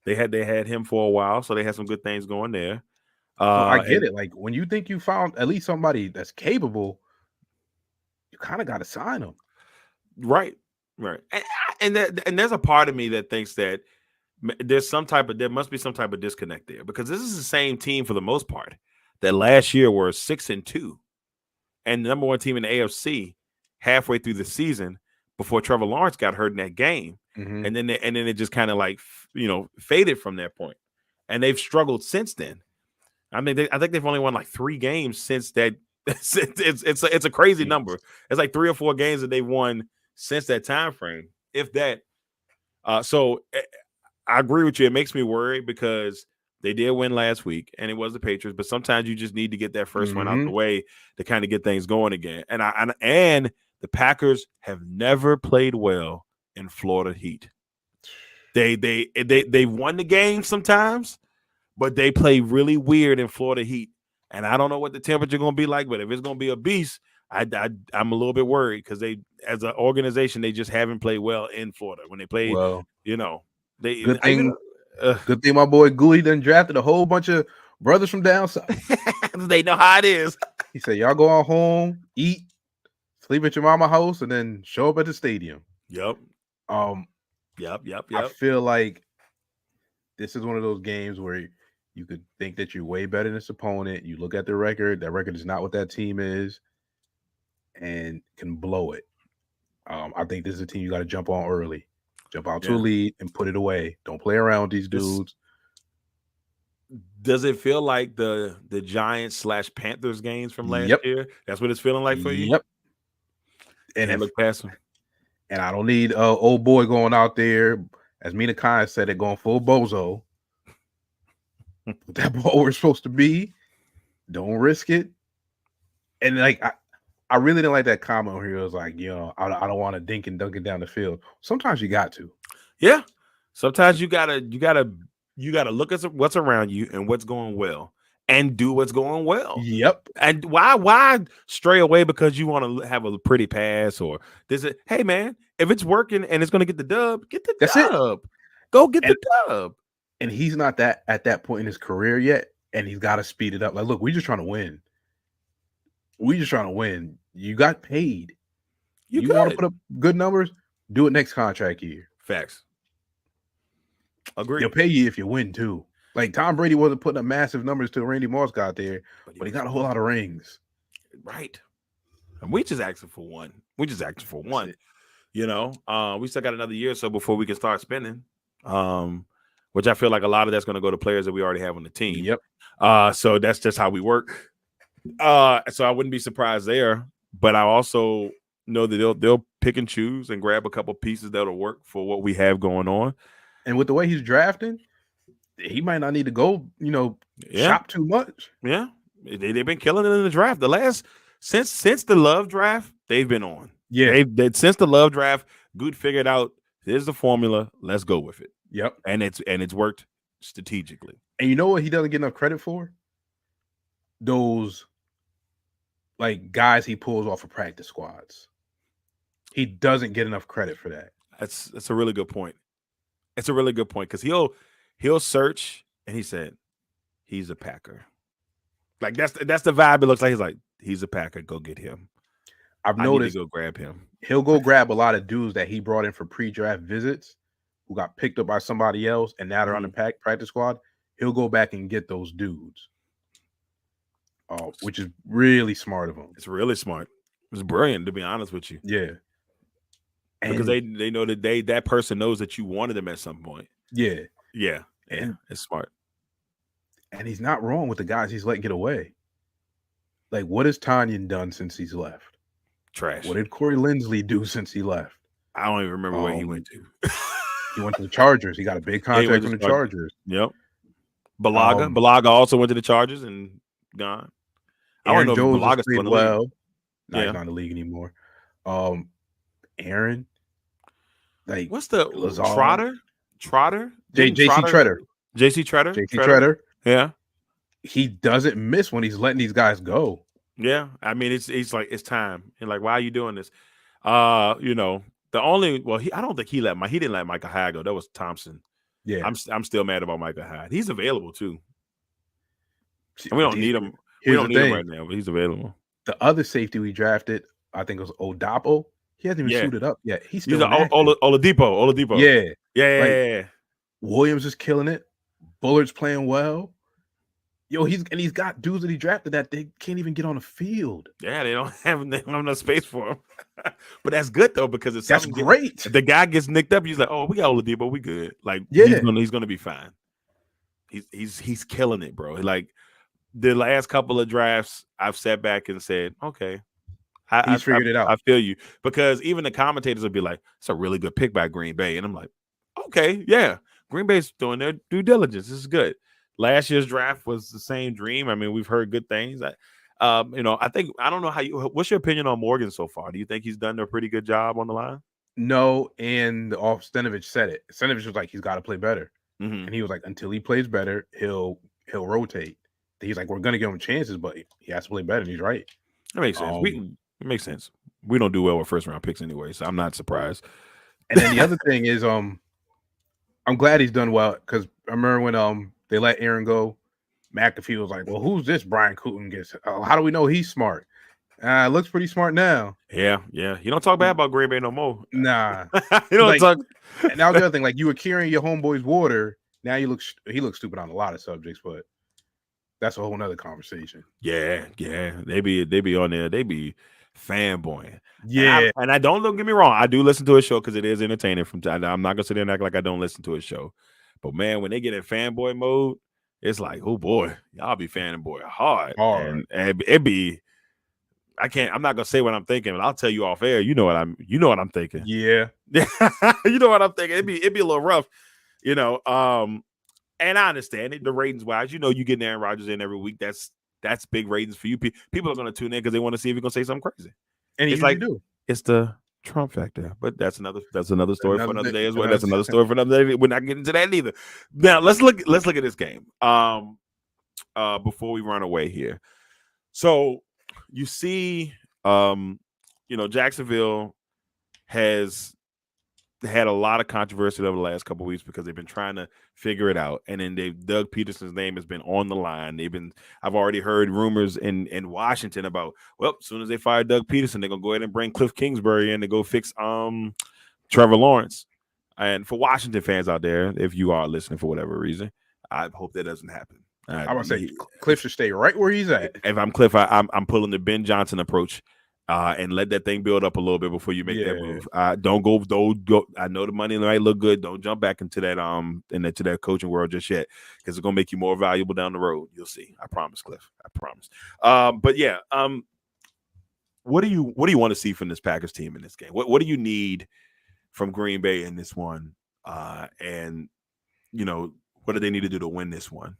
They had him for a while, so they had some good things going there. So I get it. Like when you think you found at least somebody that's capable, you kind of got to sign them. Right. And there's a part of me that thinks that there must be some type of disconnect there, because this is the same team for the most part that last year were 6-2 and the number one team in the AFC halfway through the season before Trevor Lawrence got hurt in that game. Mm-hmm. And then it just kind of like, faded from that point. And they've struggled since then. I mean, I think they've only won like 3 games since that. It's a crazy number. It's like 3 or 4 games that they've won since that time frame, if that. So I agree with you. It makes me worry because they did win last week, and it was the Patriots. But sometimes you just need to get that first one out the way to kind of get things going again. And the Packers have never played well in Florida heat. They won the game sometimes, but they play really weird in Florida heat. And I don't know what the temperature going to be like, but if it's going to be a beast, I'm a little bit worried because they, as an organization, they just haven't played well in Florida. When they play, good thing my boy Gully done drafted a whole bunch of brothers from down south. They know how it is. He said, y'all go on home, eat, sleep at your mama house, and then show up at the stadium. Yep. Yep. I feel like this is one of those games where you could think that you're way better than this opponent. You look at the record. That record is not what that team is, and can blow it. I think this is a team you got to jump on early. Jump out to a lead and put it away. Don't play around with these dudes. Does it feel like the Giants/Panthers games from last year? That's what it's feeling like for you? Yep. And look past them. And I don't need old boy going out there, as Mina Khan said it, going full bozo. That ball we're supposed to be. Don't risk it. And like I really didn't like that comment where he was like, I don't want to dink and dunk it down the field. Sometimes you got to. Yeah. Sometimes you gotta look at what's around you and what's going well and do what's going well. Yep. And why stray away because you want to have a pretty pass or this? Hey man, if it's working and it's going to get the dub, get the dub. Go get the dub. And he's not at that point in his career yet, and he's got to speed it up. Like, look, we're just trying to win. You got paid. You want to put up good numbers? Do it next contract year. Facts. Agree. They'll pay you if you win too. Like Tom Brady wasn't putting up massive numbers till Randy Moss got there, but he got a whole lot of rings. Right. And we just asking for one. We still got another year or so before we can start spending. Which I feel like a lot of that's going to go to players that we already have on the team. Yep. So that's just how we work. So I wouldn't be surprised there, but I also know that they'll pick and choose and grab a couple pieces that'll work for what we have going on. And with the way he's drafting, he might not need to go, shop too much. Yeah. They've been killing it in the draft. Since the Love draft, they've been on. Yeah. Since the Love draft, Good figured out, here's the formula. Let's go with it. Yep. And it's worked strategically. And you know what he doesn't get enough credit for? Those like guys he pulls off of practice squads. He doesn't get enough credit for that. That's a really good point. It's a really good point because he'll search and he said he's a Packer. Like that's the vibe it looks like. He's like, he's a Packer. Go get him. I've noticed. Go grab him. He'll go grab a lot of dudes that he brought in for pre-draft visits who got picked up by somebody else and now they're on the practice squad. He'll go back and get those dudes. Which is really smart of him. It's really smart. was brilliant, to be honest with you. Yeah. Because they know that that person knows that you wanted them at some point. Yeah. Yeah. And it's smart. And he's not wrong with the guys he's let get away. Like, what has Tanyan done since he's left? Trash. What did Corey Linsley do since he left? I don't even remember where he went to. He went to the Chargers. He got a big contract from the Chargers. Yep. Balaga also went to the Chargers and gone. I don't know if Balaga's played in the well. league. No, he's not in the league anymore. Aaron, like, what's the Lazard? Trotter? JC Tretter. JC Tretter? JC Tretter. Yeah. He doesn't miss when he's letting these guys go. Yeah. I mean, it's like, it's time. And like, why are you doing this? You know, I don't think he didn't let Micah Hyde go. That was Thompson. Yeah. I'm still mad about Micah Hyde. He's available too. And we don't need him. We don't need him right now, but he's available. The other safety we drafted, I think it was Odapo. He hasn't even suited up yet. He's still Oladipo. Yeah. Yeah. Williams is killing it. Bullard's playing well. Yo, he's got dudes that he drafted that they can't even get on the field. Yeah, they don't have enough space for him. But that's good though, because that's great. If the guy gets nicked up, he's like, "Oh, we got Oladipo, we good." Like, yeah, he's gonna be fine. He's killing it, bro. Like the last couple of drafts, I've sat back and said, "Okay, he's figured it out." I feel you, because even the commentators will be like, "It's a really good pick by Green Bay," and I'm like, "Okay, yeah, Green Bay's doing their due diligence. This is good." Last year's draft was the same dream. I mean, we've heard good things. I don't know what's your opinion on Morgan so far? Do you think he's done a pretty good job on the line? No, and Stenovich said it. Stenovich was like, he's got to play better. Mm-hmm. And he was like, until he plays better, he'll rotate. He's like, we're going to give him chances, but he has to play better. And he's right. That makes sense. It makes sense. We don't do well with first round picks anyway, so I'm not surprised. And then the other thing is, I'm glad he's done well, because I remember when they let Aaron go, McAfee was like, well, who's this Brian Cooten gets? How do we know he's smart? Looks pretty smart now. Yeah. You don't talk bad about Green Bay no more. Nah. You don't talk. And now the other thing, like, you were carrying your homeboy's water. Now he looks stupid on a lot of subjects, but that's a whole nother conversation. Yeah. They be on there. They be fanboying. Yeah. And I don't get me wrong. I do listen to a show because it is entertaining from time. I'm not gonna sit there and act like I don't listen to a show. But man, when they get in fanboy mode, it's like, oh boy, y'all be fanboy hard. And it be, I'm not gonna say what I'm thinking, but I'll tell you off air. You know what I'm thinking. Yeah. You know what I'm thinking. It'd be a little rough, you know. And I understand it, the ratings wise. You know, you get Aaron Rodgers in every week. That's big ratings for you. People are gonna tune in because they want to see if you're gonna say something crazy. And it's like, do. It's the Trump factor, but that's another story for another day as well. That's another story for another day. We're not getting into that neither. Now let's look at this game. Before we run away here. So you see, Jacksonville has had a lot of controversy over the last couple of weeks because they've been trying to figure it out. And then Doug Peterson's name has been on the line. I've already heard rumors in Washington about, well, as soon as they fire Doug Peterson, they're gonna go ahead and bring Cliff Kingsbury in to go fix Trevor Lawrence. And for Washington fans out there, if you are listening for whatever reason, I hope that doesn't happen. I would say Cliff should stay right where he's at. If I'm Cliff, I'm pulling the Ben Johnson approach. And let that thing build up a little bit before you make that move. Don't go. I know the money might look good. Don't jump back into that into that coaching world just yet, because it's gonna make you more valuable down the road. You'll see. I promise, Cliff. I promise. But yeah. What do you want to see from this Packers team in this game? What do you need from Green Bay in this one? And what do they need to do to win this one?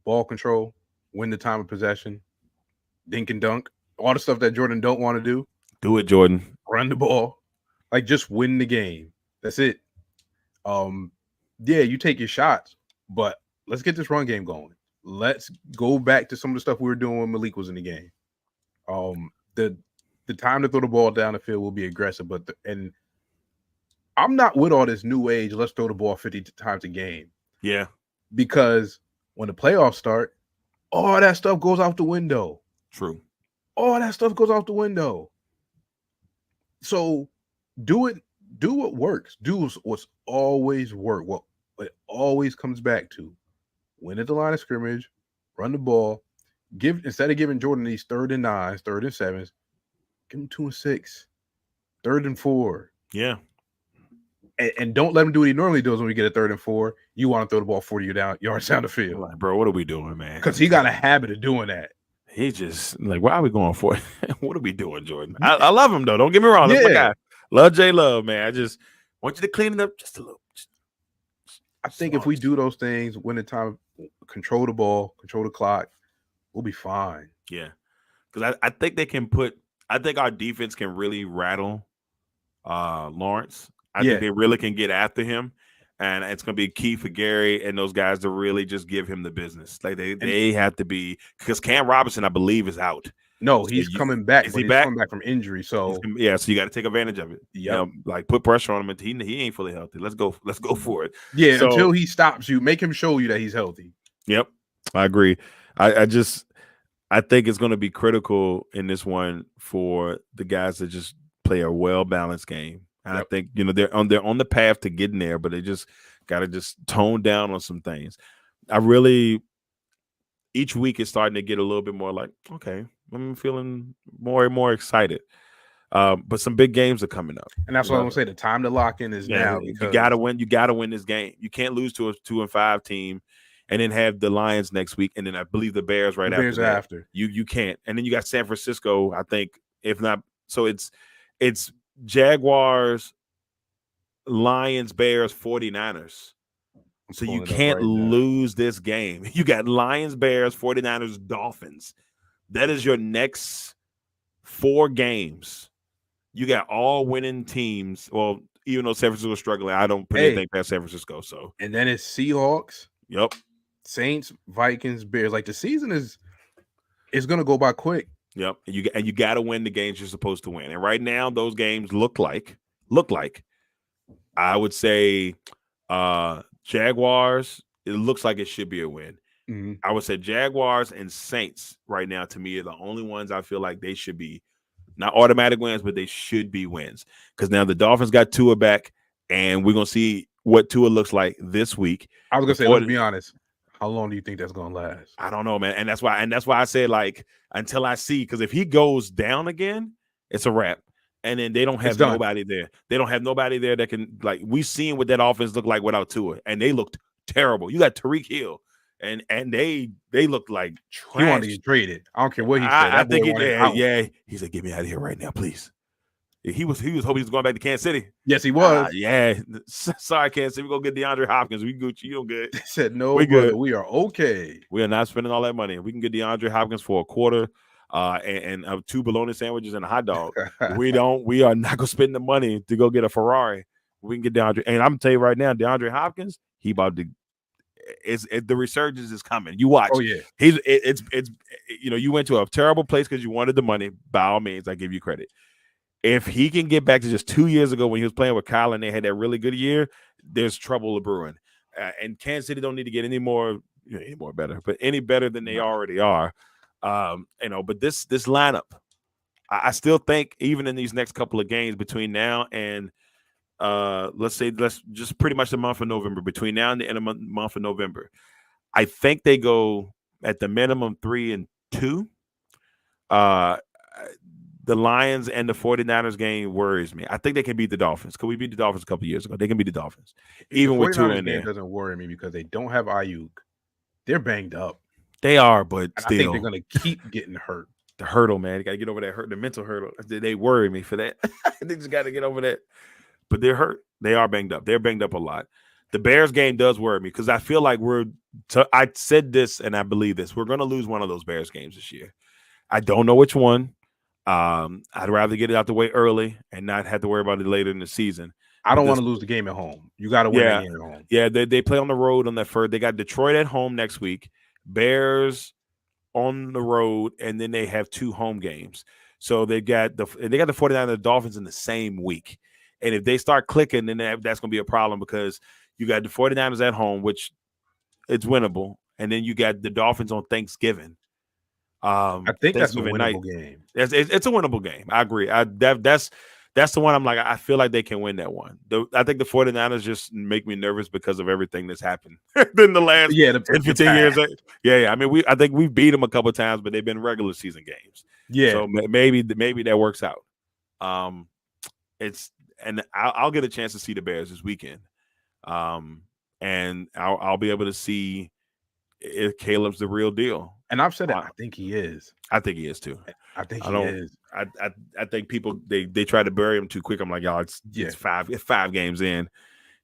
Ball control, win the time of possession, dink and dunk. All the stuff that Jordan don't want to do. Do it, Jordan. Run the ball. Like, just win the game. That's it. You take your shots, but let's get this run game going. Let's go back to some of the stuff we were doing when Malik was in the game. The time to throw the ball down the field will be aggressive, and I'm not with all this new age, let's throw the ball 50 times a game. Yeah. Because when the playoffs start, all that stuff goes out the window. True. All that stuff goes out the window. So do what works. Do what's always worked. What it always comes back to. Win at the line of scrimmage, run the ball, instead of giving Jordan these 3rd and 9s, 3rd and 7s, Give them 2 and 6, 3rd and 4. Yeah. And don't let him do what he normally does when we get a 3rd and 4. You want to throw the ball 40 yards down the field. Like, bro, what are we doing, man? Because he got a habit of doing that. He just like, why are we going for it? What are we doing, Jordan? I love him though. Don't get me wrong. That's my guy. Love J Love, man. I just want you to clean it up just a little. I think if we do those things, win the time, control the ball, control the clock, we'll be fine. Yeah, because I think they can put. I think our defense can really rattle Lawrence. I think they really can get after him, and it's going to be key for Gary and those guys to really just give him the business. Like they have to be, because Cam Robinson, I believe, is out. No, he's coming back. Is he back? Coming back from injury, so so you got to take advantage of it. Yeah, like put pressure on him. He ain't fully healthy. Let's go for it. Yeah, so, until he stops you, make him show you that he's healthy. Yep, I agree. I think it's going to be critical in this one for the guys to just play a well balanced game. And I think they're on the path to getting there, but they just got to just tone down on some things. Each week is starting to get a little bit more like, okay, I'm feeling more and more excited. But some big games are coming up, and that's what I'm gonna say. The time to lock in is now. Because you gotta win. You gotta win this game. You can't lose to a 2-5 team, and then have the Lions next week, and then I believe the Bears after. You can't. And then you got San Francisco. I think if not, so it's Jaguars, Lions, Bears, 49ers. So you can't lose this game. You got Lions, Bears, 49ers, Dolphins. That is your next 4 games. You got all winning teams. Well, even though San Francisco is struggling, I don't put anything past San Francisco. So and then it's Seahawks. Yep. Saints, Vikings, Bears. Like the season is gonna go by quick. Yep. And you got to win the games you're supposed to win. And right now, those games look like I would say Jaguars. It looks like it should be a win. Mm-hmm. I would say Jaguars and Saints right now, to me, are the only ones I feel like they should be not automatic wins, but they should be wins. Because now the Dolphins got Tua back, and we're gonna see what Tua looks like this week. I was gonna say, let's be honest. How long do you think that's gonna last? I don't know, man. And that's why I said, like, until I see, because if he goes down again, it's a wrap. And then they don't have nobody there. They don't have nobody there that can, like, we seen what that offense looked like without Tua, and they looked terrible. You got Tyreek Hill, and they looked like trash. He wanted to get traded. I don't care what he said. I think he said, "Get me out of here right now, please." He was hoping he was going back to Kansas City. Yes, he was. Sorry, Kansas City. We go get DeAndre Hopkins. We Gucci. You don't good. He said, "No, we good. We are okay. We are not spending all that money. We can get DeAndre Hopkins for a quarter, and 2 bologna sandwiches and a hot dog. We are not gonna spend the money to go get a Ferrari. We can get DeAndre. And I'm gonna tell you right now, DeAndre Hopkins, he about to. The resurgence is coming. You watch. Oh yeah. It's you went to a terrible place because you wanted the money. By all means, I give you credit. If he can get back to just 2 years ago when he was playing with Kyle and they had that really good year, there's trouble brewing. And Kansas City don't need to get any more better, but any better than they already are. But this lineup, I still think even in these next couple of games between now and let's just pretty much the month of November, between now and the end of month of November, I think they go at the minimum 3-2. The Lions and the 49ers game worries me. I think they can beat the Dolphins. Could we beat the Dolphins a couple years ago? They can beat the Dolphins. Even with Tua in there. It doesn't worry me because they don't have Ayuk. They're banged up. They are, but still. I think they're going to keep getting hurt. The hurdle, man. You got to get over that the mental hurdle. They worry me for that. They just got to get over that. But they're hurt. They are banged up. They're banged up a lot. The Bears game does worry me because I feel like I said this and I believe this. We're going to lose one of those Bears games this year. I don't know which one. I'd rather get it out the way early and not have to worry about it later in the season. I don't want to lose the game at home. You got to win the game at home. Yeah, they play on the road on that first. They got Detroit at home next week, Bears on the road, and then they have 2 home games. So they got the 49ers and the Dolphins in the same week. And if they start clicking, then that's going to be a problem because you got the 49ers at home, which it's winnable, and then you got the Dolphins on Thanksgiving. I think that's a winnable game. It's a winnable game. I agree. That's the one I'm like, I feel like they can win that one. I think the 49ers just make me nervous because of everything that's happened in the last 10, 15 years. Yeah. I mean, I think we've beat them a couple of times, but they've been regular season games. Yeah. So maybe that works out. I'll get a chance to see the Bears this weekend. And I'll be able to see if Caleb's the real deal. And I've said that I think he is. I think he is too. I think he is. I think people they try to bury him too quick. I'm like, y'all, it's 5 games in,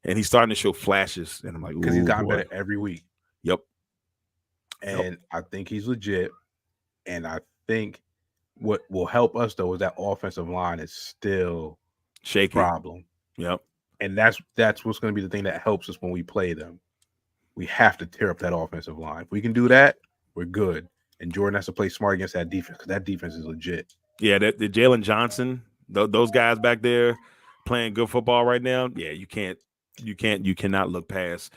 and he's starting to show flashes, and I'm like, because he's gotten better every week. Yep. And I think he's legit. And I think what will help us though is that offensive line is still shaky problem. Yep. And that's what's going to be the thing that helps us when we play them. We have to tear up that offensive line. If we can do that, we're good. And Jordan has to play smart against that defense because that defense is legit. Yeah, the Jalen Johnson, those guys back there playing good football right now. Yeah, you cannot look past.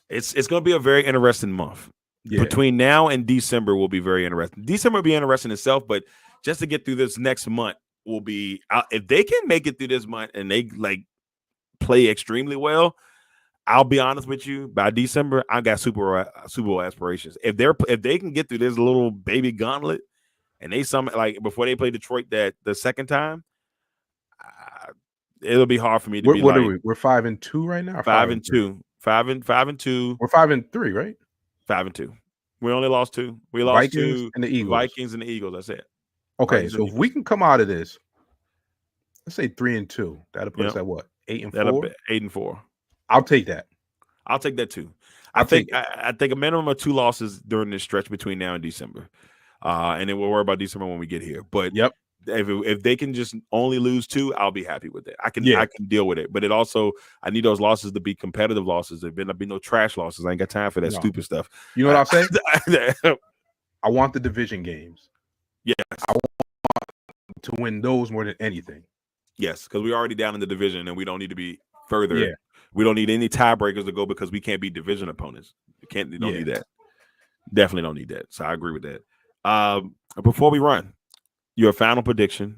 It's going to be a very interesting month. Yeah. Between now and December will be very interesting. December will be interesting itself, but just to get through this next month will be if they can make it through this month and they play extremely well. I'll be honest with you. By December, I got Super Bowl aspirations. If they can get through this little baby gauntlet, and they before they play Detroit the second time, it'll be hard for me to be. What are we? We're 5-2 right now. 5-2. 5-2. We're 5-3, right? 5-2. We only lost 2. We lost Vikings to and the Eagles. Vikings and the Eagles. That's it. Okay, so if we can come out of this, let's say 3-2, that'll put us at what? 8-4. 8-4. I'll take that. I'll take that too. I think a minimum of 2 losses during this stretch between now and December, and then we'll worry about December when we get here. But if they can just only lose 2, I'll be happy with it. I can deal with it. But I need those losses to be competitive losses. There better be no trash losses. I ain't got time for that stupid stuff. You know what I'll say? I want the division games. Yes, I want to win those more than anything. Yes, because we're already down in the division, and we don't need to be further. Yeah. We don't need any tiebreakers to go because we can't be division opponents. We don't need that. Definitely don't need that. So I agree with that. Before we run, your final prediction.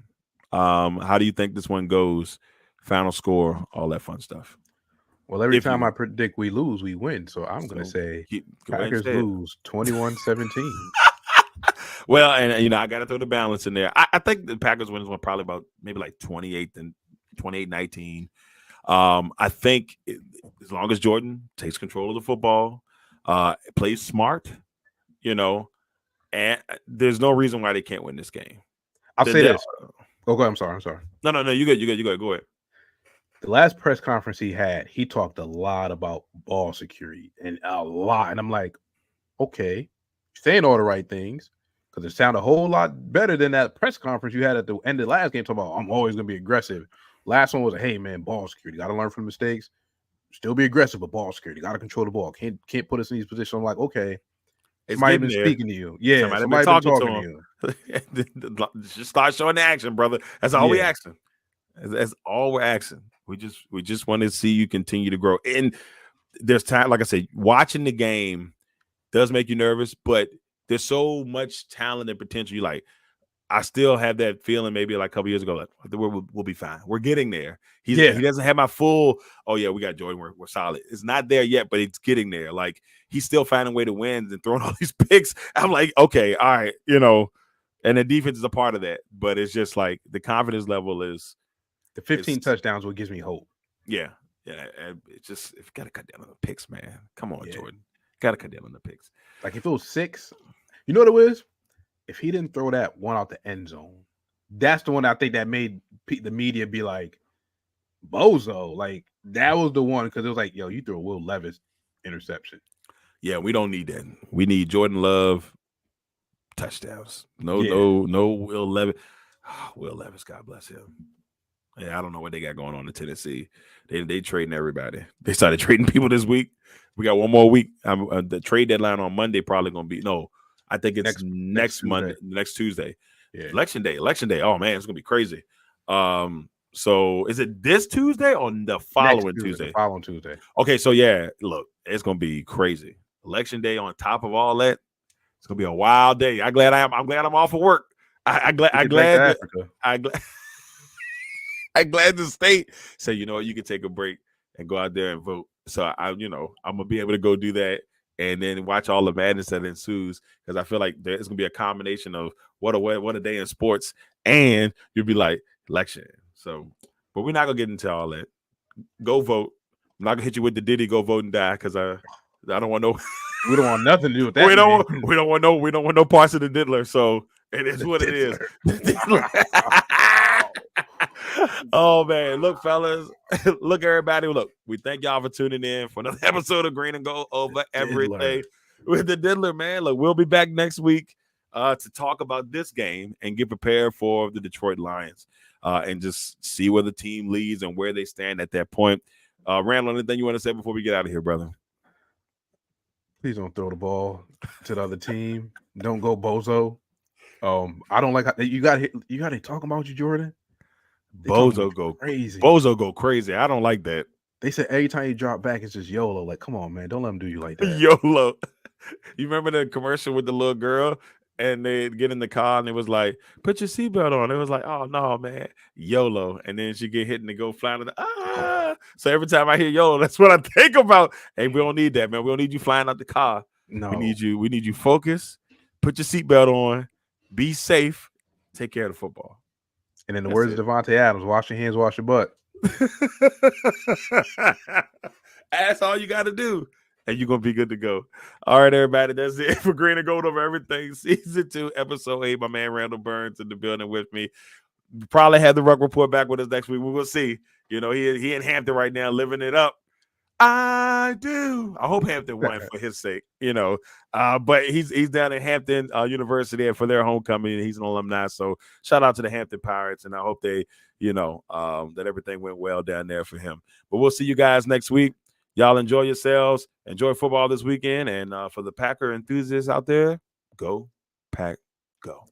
How do you think this one goes? Final score, all that fun stuff. Well, every time I predict we lose, we win. So I'm going to say Packers lose 21-17. Well, and I got to throw the balance in there. I think the Packers wins one probably about maybe like 28-19. I think as long as Jordan takes control of the football, plays smart, and there's no reason why they can't win this game. I'll say this. Oh, go ahead. I'm sorry. No, you good. Go ahead. The last press conference he talked a lot about ball security and a lot. And I'm like, okay, saying all the right things because it sounded a whole lot better than that press conference you had at the end of the last game talking about I'm always going to be aggressive. Last one was hey man, ball security. Got to learn from mistakes. Still be aggressive, but ball security. Got to control the ball. Can't put us in these positions. I'm like, okay, somebody been speaking to you. Yeah, somebody been talking to you. Just start showing the action, brother. That's all we asking. That's all we're asking. We just want to see you continue to grow. And there's time, like I said, watching the game does make you nervous, but there's so much talent and potential. You like. I still have that feeling maybe like a couple years ago, like we'll be fine. We're getting there. He doesn't have my full, we got Jordan, we're solid. It's not there yet, but it's getting there. Like he's still finding a way to win and throwing all these picks. I'm like, okay, all right, and the defense is a part of that. But it's just like the confidence level is the 15 touchdowns what gives me hope. Yeah. It's just if you gotta cut down on the picks, man. Come on, Jordan. Gotta cut down on the picks. Like if it was 6, you know what it was? If he didn't throw that one out the end zone, that's the one I think that made the media be like, bozo. Like, that was the one because it was like, yo, you threw a Will Levis interception. Yeah, we don't need that. We need Jordan Love touchdowns. No Will Levis. Oh, Will Levis, God bless him. Yeah, I don't know what they got going on in Tennessee. They trading everybody. They started trading people this week. We got one more week. The trade deadline on Monday probably going to be I think it's next Monday, next Tuesday. Yeah. Election day. Oh man, it's gonna be crazy. So is it this Tuesday or the following Tuesday? The following Tuesday. Okay, so look, it's gonna be crazy. Election day on top of all that, it's gonna be a wild day. I'm glad I'm off of work. I'm glad glad the state said, you know what, you can take a break and go out there and vote. So I'm gonna be able to go do that and then watch all the madness that ensues, because I feel like there's gonna be a combination of what a day in sports, and you'll be like election. So, but we're not gonna get into all that. Go vote. I'm not gonna hit you with the Diddy go vote and die, because I don't want no. We don't want nothing to do with that. we don't want no parts of the diddler. So it is what it is. Oh man, look, fellas, look, everybody, look, we thank y'all for tuning in for another episode of Green and Gold Over Everything with the Diddler, man. Look, we'll be back next week to talk about this game and get prepared for the Detroit Lions and just see where the team leads and where they stand at that point. Randall, anything you want to say before we get out of here, brother? Please don't throw the ball to the other team. Don't go bozo. I don't like how you got to talk about you, Jordan. Bozo go crazy. Bozo go crazy. I don't like that. They said every time you drop back, it's just YOLO. Like, come on, man. Don't let them do you like that. YOLO. You remember the commercial with the little girl and they get in the car and it was like, put your seatbelt on. It was like, oh, no, man. YOLO. And then she get hit and they go flying. So every time I hear YOLO, that's what I think about. Hey, we don't need that, man. We don't need you flying out the car. No. We need you focused. Put your seatbelt on. Be safe. Take care of the football. And in the words of Devontae Adams, wash your hands, wash your butt. That's all you got to do. And you're going to be good to go. All right, everybody. That's it for Green and Gold Over Everything. Season 2, Episode 8. My man Randall Burns in the building with me. Probably have the Ruck Report back with us next week. We will see. You know, he in Hampton right now living it up. I do. I hope Hampton won for his sake, you know. But he's down at Hampton University for their homecoming. He's an alumni. So shout out to the Hampton Pirates, and I hope they, that everything went well down there for him. But we'll see you guys next week. Y'all enjoy yourselves. Enjoy football this weekend. And for the Packer enthusiasts out there, go Pack, go.